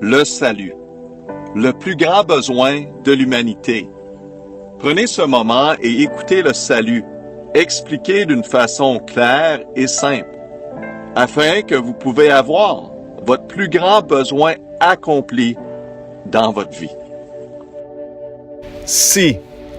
le salut, le plus grand besoin de l'humanité. Prenez ce moment et écoutez le salut, expliqué d'une façon claire et simple, afin que vous pouvez avoir votre plus grand besoin accompli dans votre vie. Si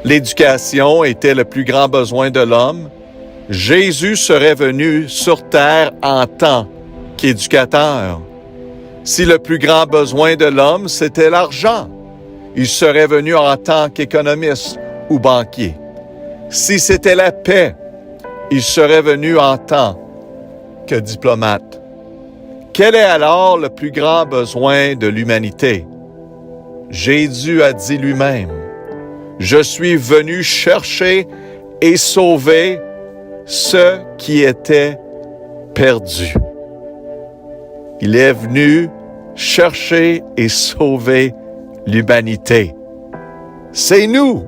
l'éducation était le plus grand besoin de l'homme, Jésus serait venu sur terre en tant qu'éducateur. Si le plus grand besoin de l'homme, c'était l'argent, il serait venu en tant qu'économiste ou banquier. Si c'était la paix, il serait venu en tant que diplomate. Quel est alors le plus grand besoin de l'humanité? Jésus a dit lui-même, « Je suis venu chercher et sauver ceux qui étaient perdus. » Il est venu chercher et sauver l'humanité. C'est nous.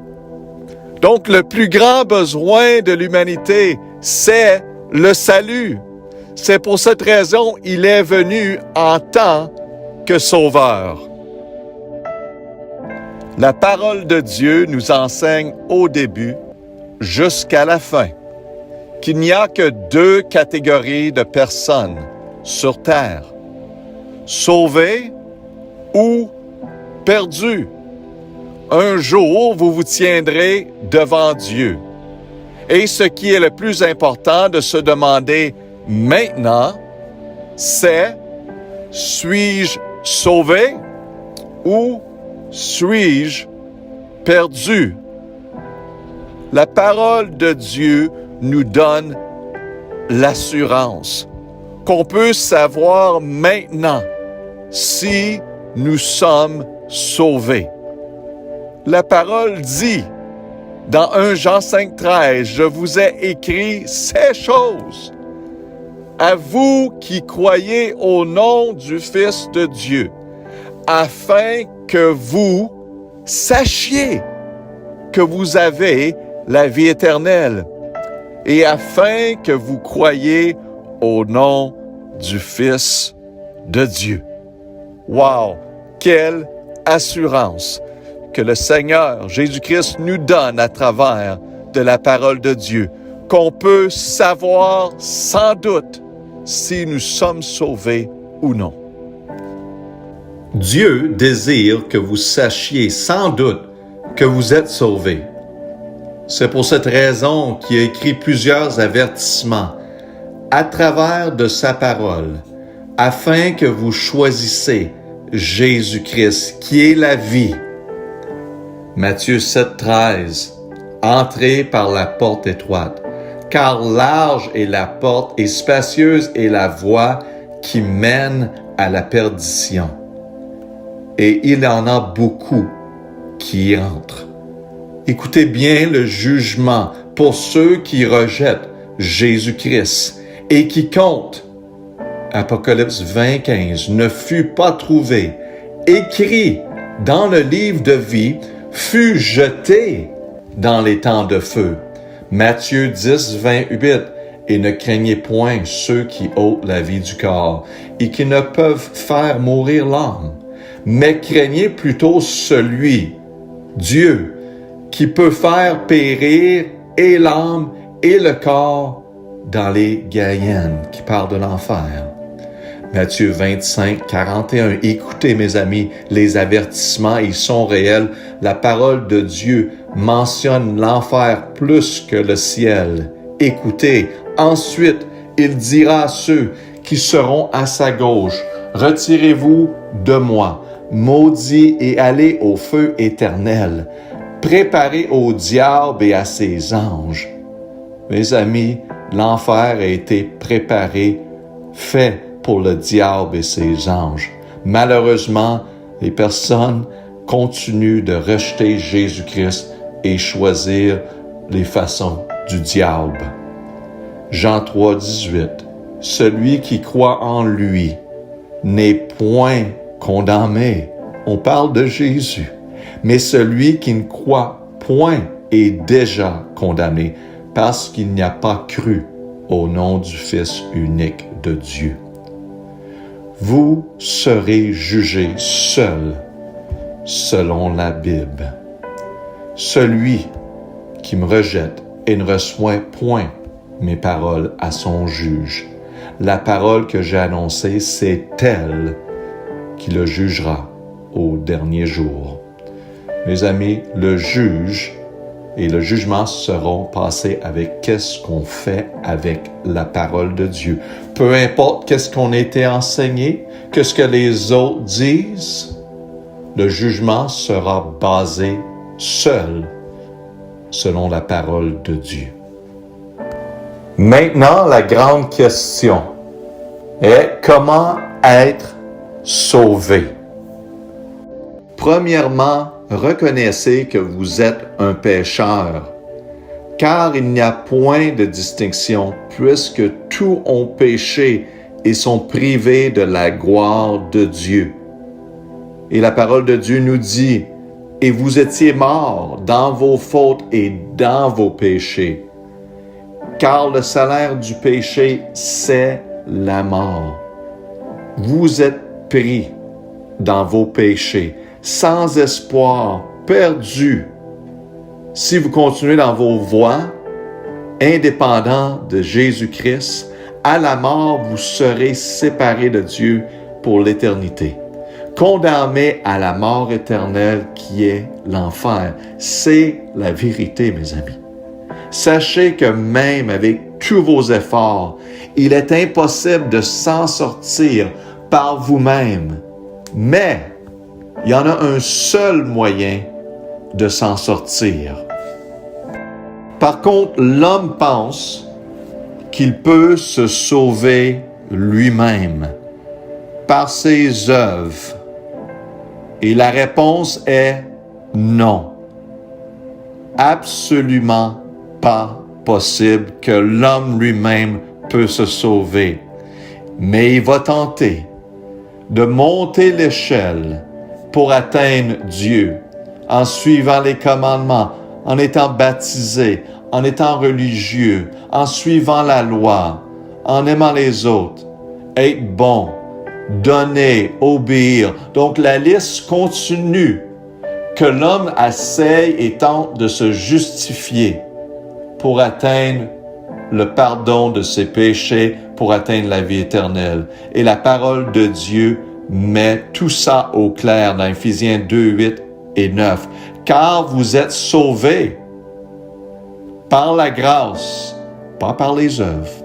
Donc, le plus grand besoin de l'humanité, c'est le salut. C'est pour cette raison qu'il est venu en tant que sauveur. La parole de Dieu nous enseigne au début jusqu'à la fin qu'il n'y a que deux catégories de personnes sur terre: sauvés ou perdus. Un jour, vous vous tiendrez devant Dieu. Et ce qui est le plus important de se demander maintenant, c'est: suis-je sauvé ou suis-je perdu? La parole de Dieu nous donne l'assurance qu'on peut savoir maintenant si nous sommes sauvés. La parole dit dans 1 Jean 5,13, « Je vous ai écrit ces choses à vous qui croyez au nom du Fils de Dieu, afin que vous sachiez que vous avez la vie éternelle, et afin que vous croyiez au nom du Fils de Dieu. » Wow! Quelle assurance que le Seigneur Jésus-Christ nous donne à travers de la parole de Dieu, qu'on peut savoir sans doute si nous sommes sauvés ou non. Dieu désire que vous sachiez sans doute que vous êtes sauvés. C'est pour cette raison qu'il a écrit plusieurs avertissements à travers de sa parole, afin que vous choisissez Jésus-Christ, qui est la vie. Matthieu 7,13, « Entrez par la porte étroite, car large est la porte et spacieuse est la voie qui mène à la perdition. Et il y en a beaucoup qui y entrent. » Écoutez bien le jugement pour ceux qui rejettent Jésus-Christ et qui comptent. Apocalypse 20,15, « Ne fut pas trouvé, écrit dans le livre de vie, fut jeté dans les temps de feu. » Matthieu 10,28, « Et ne craignez point ceux qui ôtent la vie du corps et qui ne peuvent faire mourir l'âme, mais craignez plutôt celui, Dieu, qui peut faire périr et l'âme et le corps dans les Guéhennes, qui parle de l'enfer. Matthieu 25, 41. Écoutez, mes amis, les avertissements, ils sont réels. La parole de Dieu mentionne l'enfer plus que le ciel. Écoutez. Ensuite, il dira à ceux qui seront à sa gauche, « Retirez-vous de moi, maudits, et allez au feu éternel, préparé au diable et à ses anges. » Mes amis, l'enfer a été préparé, fait pour le diable et ses anges. Malheureusement, les personnes continuent de rejeter Jésus-Christ et choisir les façons du diable. Jean 3, 18. « Celui qui croit en lui n'est point condamné. » On parle de Jésus. « Mais celui qui ne croit point est déjà condamné, parce qu'il n'y a pas cru au nom du Fils unique de Dieu. » vous serez jugés seuls, selon la Bible. Celui qui me rejette et ne reçoit point mes paroles à son juge. La parole que j'ai annoncée, c'est elle qui le jugera au dernier jour. Mes amis, le juge et le jugement seront passés avec qu'est-ce qu'on fait avec la parole de Dieu. Peu importe qu'est-ce qu'on a été enseigné, que ce que les autres disent, le jugement sera basé seul selon la parole de Dieu. Maintenant, la grande question est comment être sauvé? Premièrement, reconnaissez que vous êtes un pécheur, car il n'y a point de distinction, puisque tous ont péché et sont privés de la gloire de Dieu. Et la parole de Dieu nous dit, « Et vous étiez morts dans vos fautes et dans vos péchés, car le salaire du péché, c'est la mort. » Vous êtes pris dans vos péchés, sans espoir, perdus. Si vous continuez dans vos voies, indépendants de Jésus-Christ, à la mort, vous serez séparés de Dieu pour l'éternité. Condamnés à la mort éternelle qui est l'enfer. C'est la vérité, mes amis. Sachez que même avec tous vos efforts, il est impossible de s'en sortir par vous-même. Mais il y en a un seul moyen de s'en sortir. Par contre, l'homme pense qu'il peut se sauver lui-même par ses œuvres. Et la réponse est non. Absolument pas possible que l'homme lui-même peut se sauver. Mais il va tenter de monter l'échelle pour atteindre Dieu en suivant les commandements, en étant baptisé, en étant religieux, en suivant la loi, en aimant les autres, être bon, donner, obéir. Donc la liste continue que l'homme essaye et tente de se justifier pour atteindre le pardon de ses péchés, pour atteindre la vie éternelle. Et la parole de Dieu met tout ça au clair dans Éphésiens 2, 8 et 9. Car vous êtes sauvés par la grâce, pas par les œuvres,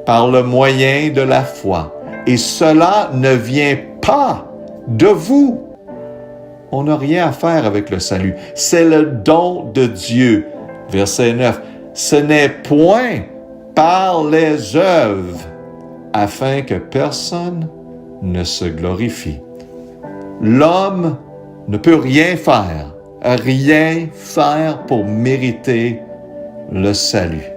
par le moyen de la foi. Et cela ne vient pas de vous. On n'a rien à faire avec le salut. C'est le don de Dieu. Verset 9. Ce n'est point par les œuvres, afin que personne ne se glorifie. L'homme ne peut rien faire pour mériter le salut.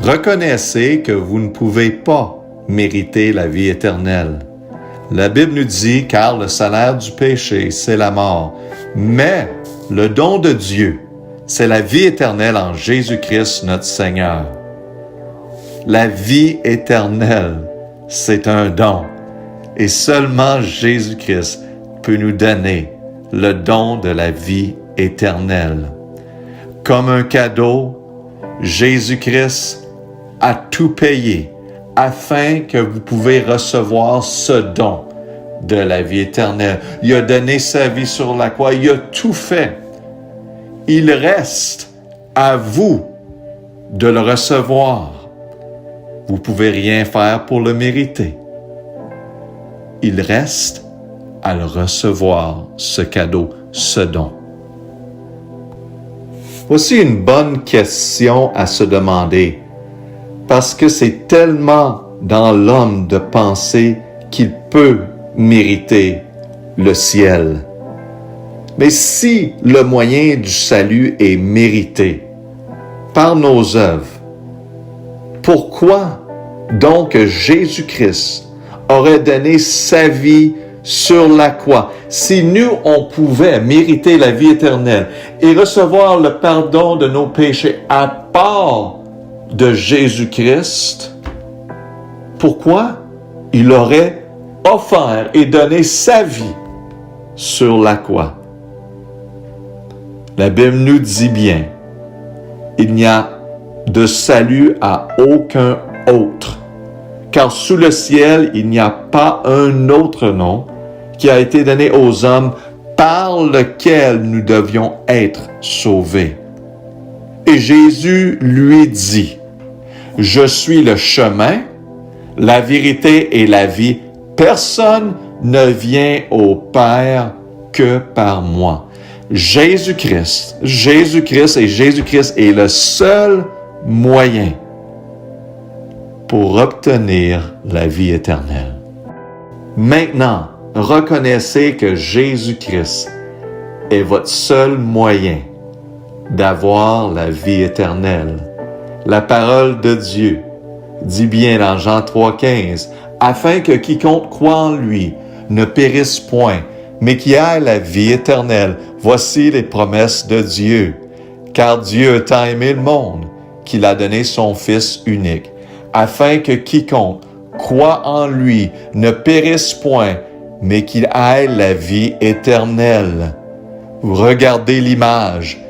Reconnaissez que vous ne pouvez pas mériter la vie éternelle. La Bible nous dit, car le salaire du péché, c'est la mort. Mais le don de Dieu, c'est la vie éternelle en Jésus-Christ, notre Seigneur. La vie éternelle, c'est un don. Et seulement Jésus-Christ peut nous donner le don de la vie éternelle. Comme un cadeau, Jésus-Christ a tout payé afin que vous pouvez recevoir ce don de la vie éternelle. Il a donné sa vie sur la croix, il a tout fait. Il reste à vous de le recevoir. Vous ne pouvez rien faire pour le mériter. Il reste à le recevoir, ce cadeau, ce don. Voici une bonne question à se demander, parce que c'est tellement dans l'homme de penser qu'il peut mériter le ciel. Mais si le moyen du salut est mérité par nos œuvres, pourquoi donc Jésus-Christ aurait donné sa vie sur la croix? Si nous, on pouvait mériter la vie éternelle et recevoir le pardon de nos péchés à part de Jésus-Christ, pourquoi il aurait offert et donné sa vie sur la croix. La Bible nous dit bien, il n'y a de salut à aucun autre, car sous le ciel, il n'y a pas un autre nom qui a été donné aux hommes par lequel nous devions être sauvés. Et Jésus lui dit, « Je suis le chemin, la vérité et la vie. Personne ne vient au Père que par moi. » Jésus-Christ est le seul moyen pour obtenir la vie éternelle. Maintenant, reconnaissez que Jésus-Christ est votre seul moyen d'avoir la vie éternelle. La parole de Dieu dit bien dans Jean 3,15, « Afin que quiconque croit en lui ne périsse point, mais qui ait la vie éternelle. Voici les promesses de Dieu. Car Dieu a tant aimé le monde qu'il a donné son Fils unique, afin que quiconque croit en lui ne périsse point, mais qu'il ait la vie éternelle. » Vous regardez l'image,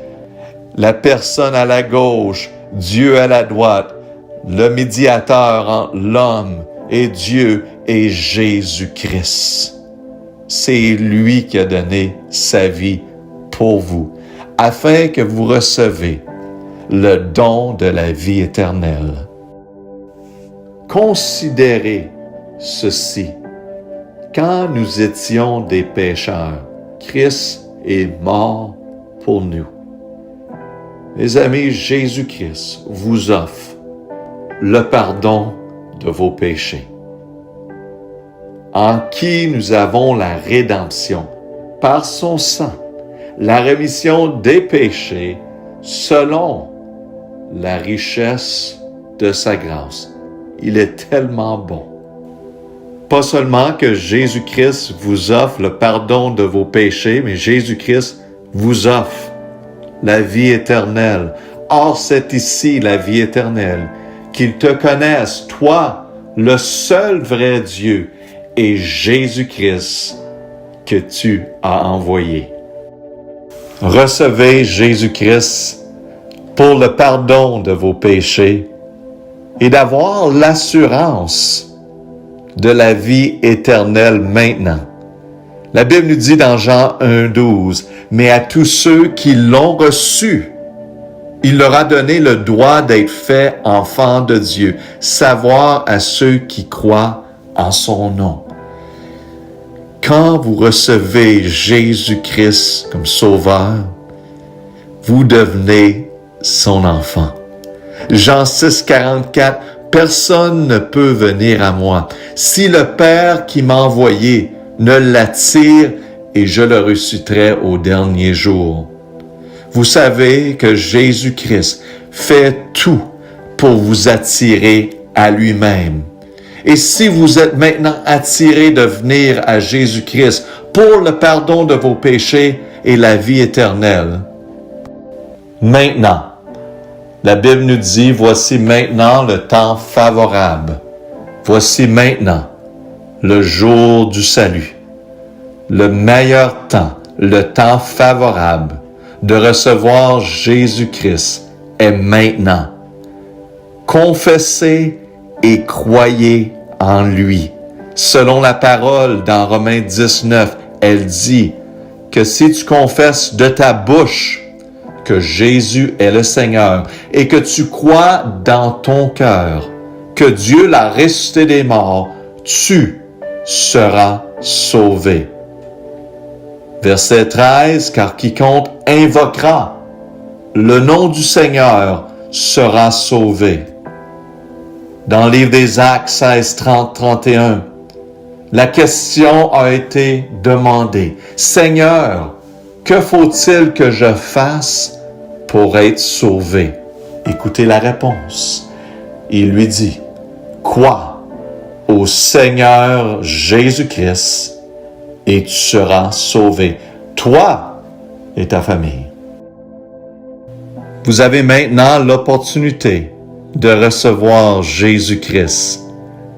la personne à la gauche, Dieu à la droite, le médiateur entre l'homme et Dieu est Jésus-Christ. C'est lui qui a donné sa vie pour vous, afin que vous recevez le don de la vie éternelle. Considérez ceci. Quand nous étions des pécheurs, Christ est mort pour nous. Mes amis, Jésus-Christ vous offre le pardon de vos péchés, en qui nous avons la rédemption par son sang, la rémission des péchés selon la richesse de sa grâce. Il est tellement bon. Pas seulement que Jésus-Christ vous offre le pardon de vos péchés, mais Jésus-Christ vous offre la vie éternelle. Or, c'est ici la vie éternelle, qu'ils te connaissent, toi, le seul vrai Dieu, et Jésus-Christ que tu as envoyé. Recevez Jésus-Christ pour le pardon de vos péchés et d'avoir l'assurance de la vie éternelle maintenant. La Bible nous dit dans Jean 1,12, « Mais à tous ceux qui l'ont reçu, il leur a donné le droit d'être faits enfants de Dieu, savoir à ceux qui croient en son nom. » Quand vous recevez Jésus-Christ comme sauveur, vous devenez son enfant. Jean 6,44, « Personne ne peut venir à moi si le Père qui m'a envoyé ne l'attire et je le ressusciterai au dernier jour. » Vous savez que Jésus-Christ fait tout pour vous attirer à lui-même. Et si vous êtes maintenant attiré de venir à Jésus-Christ pour le pardon de vos péchés et la vie éternelle, maintenant, la Bible nous dit, voici maintenant le temps favorable. Voici maintenant le jour du salut. Le meilleur temps, le temps favorable de recevoir Jésus-Christ est maintenant. Confessez et croyez en lui. Selon la parole dans Romains 19, elle dit que si tu confesses de ta bouche que Jésus est le Seigneur et que tu crois dans ton cœur que Dieu l'a ressuscité des morts, tu seras sauvé. Verset 13, « Car quiconque invoquera le nom du Seigneur sera sauvé. » Dans le livre des Actes 16, 30, 31, la question a été demandée. « Seigneur, que faut-il que je fasse pour être sauvé? » Écoutez la réponse. Il lui dit, « Crois au Seigneur Jésus-Christ et tu seras sauvé, toi et ta famille. » Vous avez maintenant l'opportunité de recevoir Jésus-Christ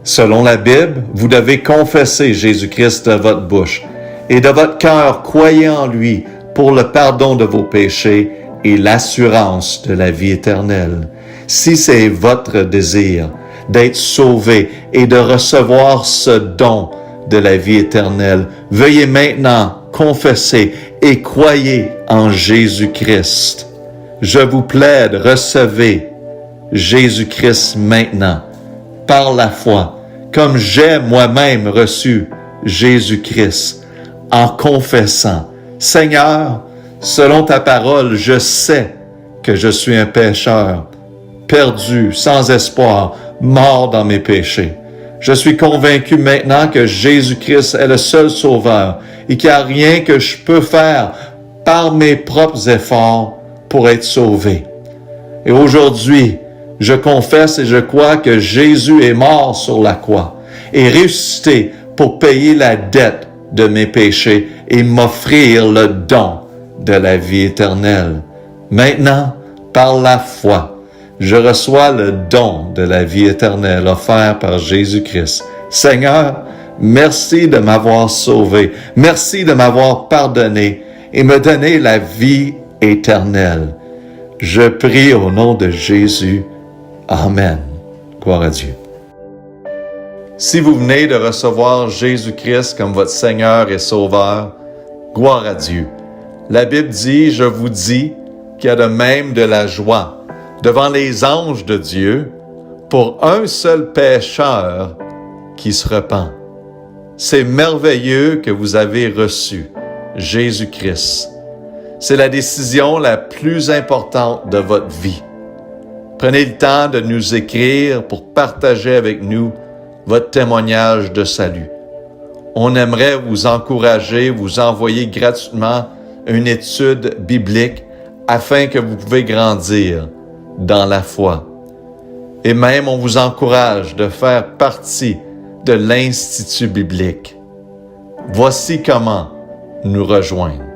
Selon la Bible, vous devez confesser Jésus-Christ de votre bouche et de votre cœur croyez en lui pour le pardon de vos péchés et l'assurance de la vie éternelle. Si c'est votre désir d'être sauvé et de recevoir ce don de la vie éternelle, veuillez maintenant confesser et croyez en Jésus-Christ. Je vous plaide, recevez Jésus-Christ maintenant, par la foi, comme j'ai moi-même reçu Jésus-Christ, en confessant, Seigneur, selon ta parole, je sais que je suis un pécheur, perdu, sans espoir, mort dans mes péchés. Je suis convaincu maintenant que Jésus-Christ est le seul sauveur et qu'il n'y a rien que je peux faire par mes propres efforts pour être sauvé. Et aujourd'hui, je confesse et je crois que Jésus est mort sur la croix et ressuscité pour payer la dette de mes péchés et m'offrir le don de la vie éternelle. Maintenant, par la foi, je reçois le don de la vie éternelle offert par Jésus-Christ. Seigneur, merci de m'avoir sauvé. Merci de m'avoir pardonné et me donné la vie éternelle. Je prie au nom de Jésus. Amen. Gloire à Dieu. Si vous venez de recevoir Jésus-Christ comme votre Seigneur et Sauveur, gloire à Dieu. La Bible dit, je vous dis, qu'il y a de même de la joie devant les anges de Dieu pour un seul pécheur qui se repent. C'est merveilleux que vous avez reçu Jésus-Christ. C'est la décision la plus importante de votre vie. Prenez le temps de nous écrire pour partager avec nous votre témoignage de salut. On aimerait vous encourager, vous envoyer gratuitement une étude biblique afin que vous pouvez grandir dans la foi. Et même, on vous encourage de faire partie de l'Institut biblique. Voici comment nous rejoindre.